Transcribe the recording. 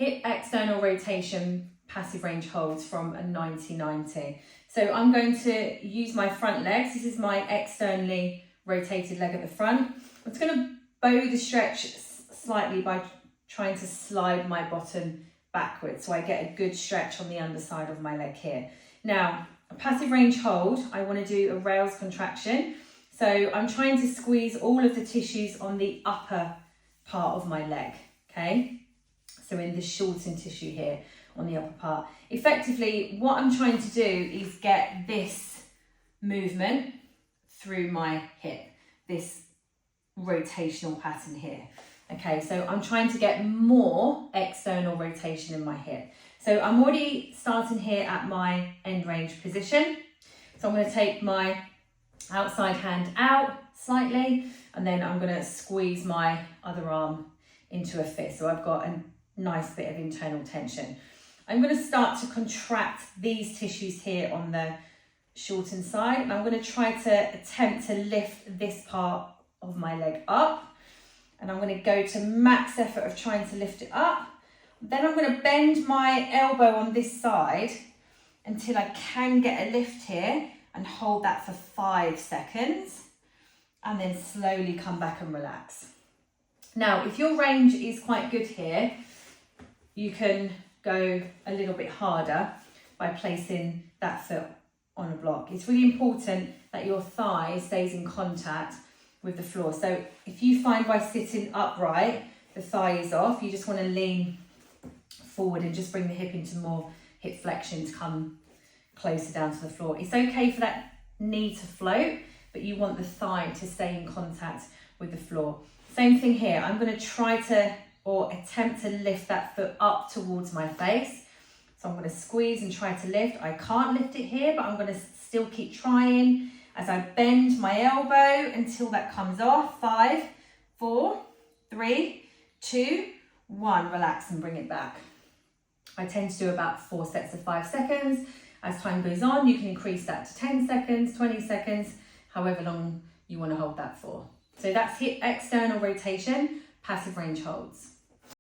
hip external rotation passive range holds from a 90-90. So I'm going to use my front legs. This is my externally rotated leg at the front. I'm just going to bow the stretch slightly by trying to slide my bottom backwards, so I get a good stretch on the underside of my leg here. Now, a passive range hold, I want to do a rails contraction. So I'm trying to squeeze all of the tissues on the upper part of my leg, okay? So in the shortened tissue here on the upper part. Effectively, what I'm trying to do is get this movement through my hip, this rotational pattern here. Okay, so I'm trying to get more external rotation in my hip. So I'm already starting here at my end range position. So I'm going to take my outside hand out slightly, and then I'm going to squeeze my other arm into a fist. So I've got a nice bit of internal tension. I'm going to start to contract these tissues here on the shortened side, and I'm going to try to attempt to lift this part of my leg up. And I'm going to go to max effort of trying to lift it up. Then I'm going to bend my elbow on this side until I can get a lift here and hold that for 5 seconds. And then slowly come back and relax. Now, if your range is quite good here, you can go a little bit harder by placing that foot on a block. It's really important that your thigh stays in contact with the floor. So if you find by sitting upright, the thigh is off, you just want to lean forward and just bring the hip into more hip flexion to come closer down to the floor. It's okay for that knee to float, but you want the thigh to stay in contact with the floor. Same thing here. I'm going to try to, or attempt to lift that foot up towards my face. So I'm going to squeeze and try to lift. I can't lift it here, but I'm going to still keep trying as I bend my elbow until that comes off. 5, 4, 3, 2, 1. Relax and bring it back. I tend to do about 4 sets of 5 seconds. As time goes on, you can increase that to 10 seconds, 20 seconds, however long you want to hold that for. So that's hip external rotation, passive range holds.